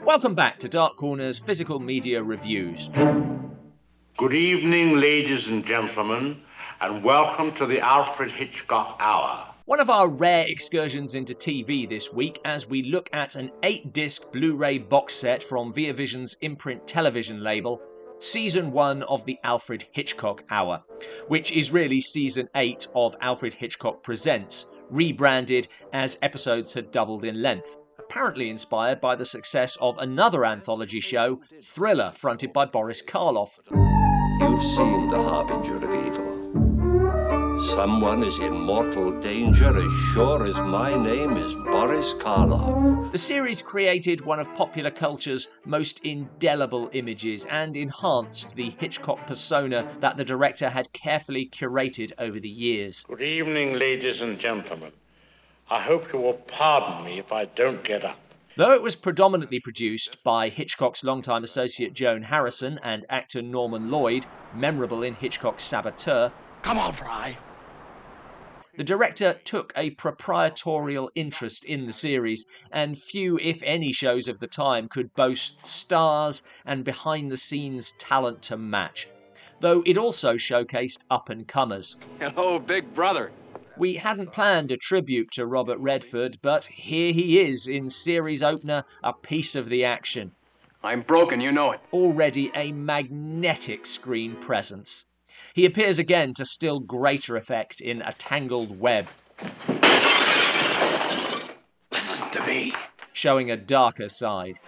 Welcome back to Dark Corner's Physical Media Reviews. Good evening, ladies and gentlemen, and welcome to the Alfred Hitchcock Hour. One of our rare excursions into TV this week as we look at an 8-disc Blu-ray box set from ViaVision's imprint television label, Season 1 of the Alfred Hitchcock Hour, which is really Season 8 of Alfred Hitchcock Presents, rebranded as episodes had doubled in length, apparently inspired by the success of another anthology show, Thriller, fronted by Boris Karloff. You've seen the harbinger of evil. Someone is in mortal danger as sure as my name is Boris Karloff. The series created one of popular culture's most indelible images and enhanced the Hitchcock persona that the director had carefully curated over the years. Good evening, ladies and gentlemen. I hope you will pardon me if I don't get up. Though it was predominantly produced by Hitchcock's longtime associate Joan Harrison and actor Norman Lloyd, memorable in Hitchcock's Saboteur, Come on, Fry. the director took a proprietorial interest in the series, and few, if any, shows of the time could boast stars and behind-the-scenes talent to match, though it also showcased up-and-comers. Hello, big brother. We hadn't planned a tribute to Robert Redford, but here he is in series opener, a piece of the action. I'm broken, you know it. Already a magnetic screen presence. He appears again to still greater effect in A Tangled Web, Listen to me. showing a darker side.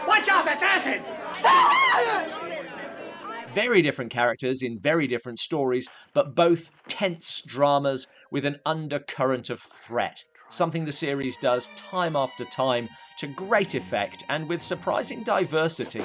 Watch out, that's acid! Very different characters in very different stories, but both tense dramas with an undercurrent of threat, something the series does time after time to great effect and with surprising diversity.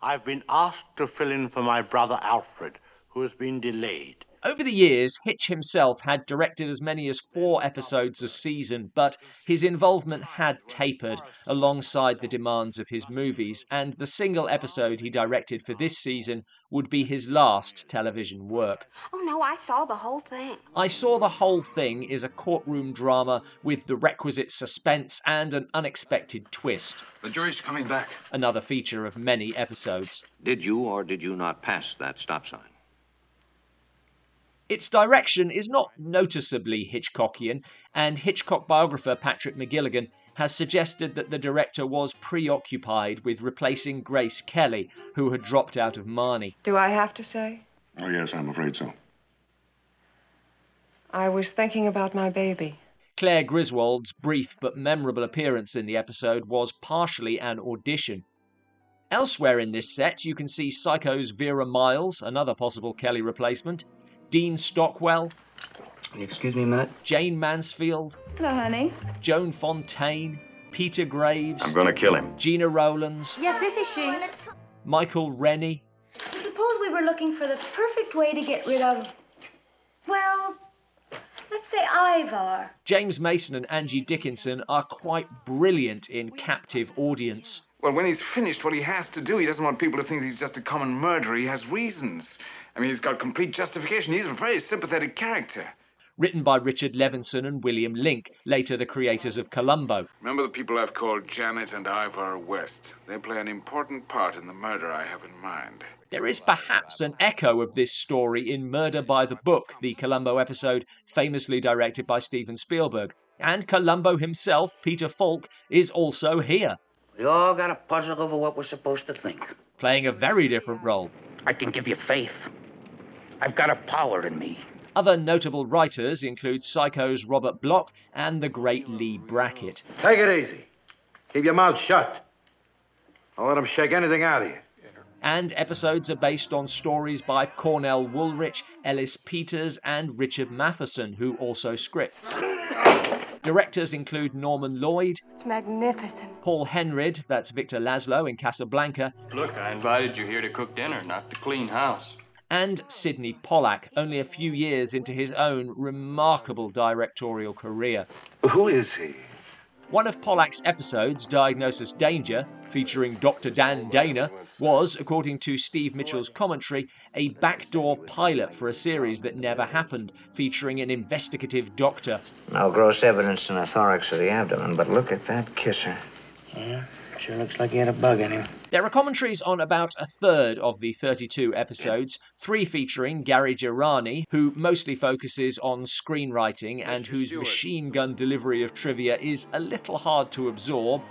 I've been asked to fill in for my brother Alfred, who has been delayed. Over the years, Hitch himself had directed as many as 4 episodes a season, but his involvement had tapered alongside the demands of his movies, and the single episode he directed for this season would be his last television work. Oh no, I saw the whole thing. I Saw the Whole Thing is a courtroom drama with the requisite suspense and an unexpected twist, The jury's coming back. another feature of many episodes. Did you or did you not pass that stop sign? Its direction is not noticeably Hitchcockian, and Hitchcock biographer Patrick McGilligan has suggested that the director was preoccupied with replacing Grace Kelly, who had dropped out of Marnie. Do I have to say? Oh, yes, I'm afraid so. I was thinking about my baby. Claire Griswold's brief but memorable appearance in the episode was partially an audition. Elsewhere in this set, you can see Psycho's Vera Miles, another possible Kelly replacement, Dean Stockwell, Excuse me a minute. Jane Mansfield, Hello, honey. Joan Fontaine, Peter Graves, I'm gonna kill him. Gena Rowlands, Yes, this is she. Michael Rennie, Suppose we were looking for the perfect way to get rid of, well, let's say Ivar. James Mason and Angie Dickinson are quite brilliant in captive audience. Well, when he's finished what he has to do, he doesn't want people to think he's just a common murderer. He has reasons. I mean, he's got complete justification. He's a very sympathetic character. Written by Richard Levinson and William Link, later the creators of Columbo. Remember the people I've called Janet and Ivar West. They play an important part in the murder I have in mind. There is perhaps an echo of this story in Murder by the Book, the Columbo episode famously directed by Steven Spielberg. And Columbo himself, Peter Falk, is also here, We all got a puzzle over what we're supposed to think. playing a very different role. I can give you faith. I've got a power in me. Other notable writers include Psycho's Robert Bloch and the great Lee Brackett. Take it easy. Keep your mouth shut. Don't let them shake anything out of you. And episodes are based on stories by Cornell Woolrich, Ellis Peters, and Richard Matheson, who also scripts. Directors include Norman Lloyd, It's magnificent. Paul Henrid, that's Victor Laszlo in Casablanca, Look, I invited you here to cook dinner, not to clean house. and Sidney Pollack, only a few years into his own remarkable directorial career. Who is he? One of Pollack's episodes, Diagnosis Danger, featuring Dr. Dan Dana, was, according to Steve Mitchell's commentary, a backdoor pilot for a series that never happened, featuring an investigative doctor. No gross evidence in the thorax or the abdomen, but look at that kisser. Yeah, sure looks like he had a bug in him. There are commentaries on about a third of the 32 episodes, 3 featuring Gary Girani, who mostly focuses on screenwriting and whose machine gun delivery of trivia is a little hard to absorb,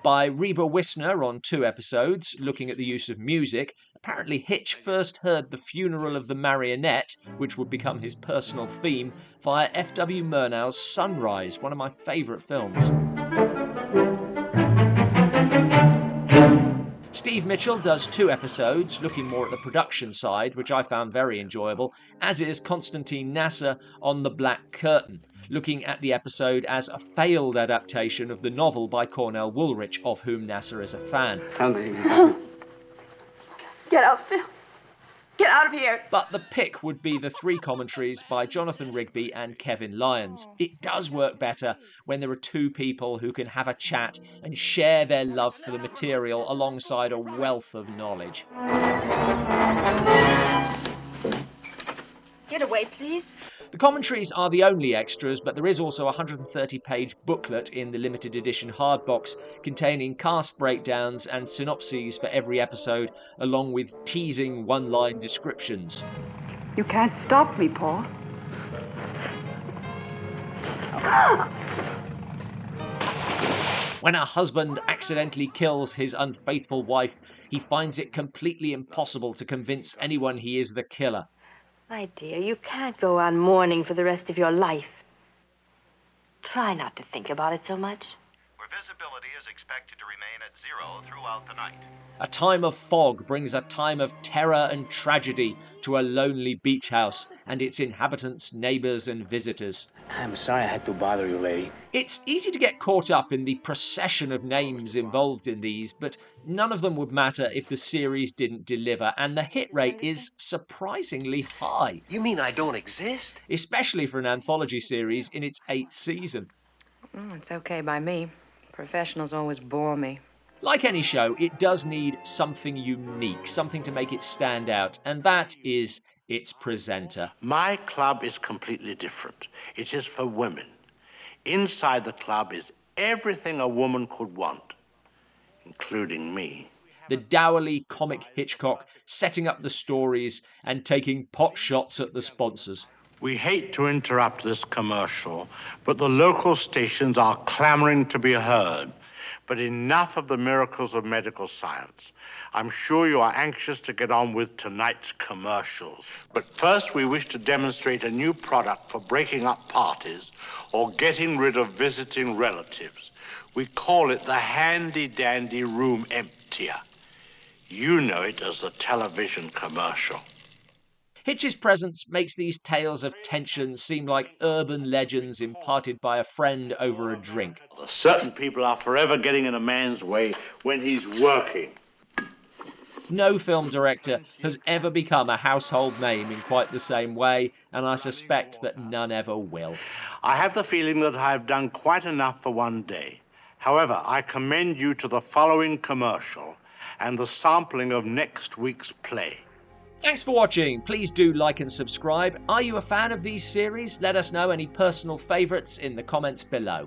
by Reba Wisner on 2 episodes, looking at the use of music. Apparently Hitch first heard The Funeral of the Marionette, which would become his personal theme, via F.W. Murnau's Sunrise, one of my favourite films. Steve Mitchell does 2 episodes, looking more at the production side, which I found very enjoyable, as is Konstantin Nasser on The Black Curtain, looking at the episode as a failed adaptation of the novel by Cornell Woolrich, of whom Nasser is a fan. Get out, Phil. Get out of here. But the pick would be the 3 commentaries by Jonathan Rigby and Kevin Lyons. It does work better when there are 2 people who can have a chat and share their love for the material alongside a wealth of knowledge. Get away, please. The commentaries are the only extras, but there is also a 130-page booklet in the limited edition hardbox containing cast breakdowns and synopses for every episode, along with teasing one-line descriptions. You can't stop me, Paul. When a husband accidentally kills his unfaithful wife, he finds it completely impossible to convince anyone he is the killer. My dear, you can't go on mourning for the rest of your life. Try not to think about it so much. Where visibility is expected to remain at 0 throughout the night. A time of fog brings a time of terror and tragedy to a lonely beach house and its inhabitants, neighbours and visitors. I'm sorry I had to bother you, lady. It's easy to get caught up in the procession of names involved in these, but none of them would matter if the series didn't deliver, and the hit rate is surprisingly high. You mean I don't exist? Especially for an anthology series in its 8th season. It's okay by me. Professionals always bore me. Like any show, it does need something unique, something to make it stand out, and that is its presenter. My club is completely different. It is for women. Inside the club is everything a woman could want, including me. The dourly comic Hitchcock setting up the stories and taking pot shots at the sponsors. We hate to interrupt this commercial, but the local stations are clamoring to be heard. But enough of the miracles of medical science. I'm sure you are anxious to get on with tonight's commercials. But first, we wish to demonstrate a new product for breaking up parties or getting rid of visiting relatives. We call it the handy-dandy room emptier. You know it as the television commercial. Hitch's presence makes these tales of tension seem like urban legends imparted by a friend over a drink. Certain people are forever getting in a man's way when he's working. No film director has ever become a household name in quite the same way, and I suspect that none ever will. I have the feeling that I've done quite enough for one day. However, I commend you to the following commercial and the sampling of next week's play. Thanks for watching. Please do like and subscribe. Are you a fan of these series? Let us know any personal favourites in the comments below.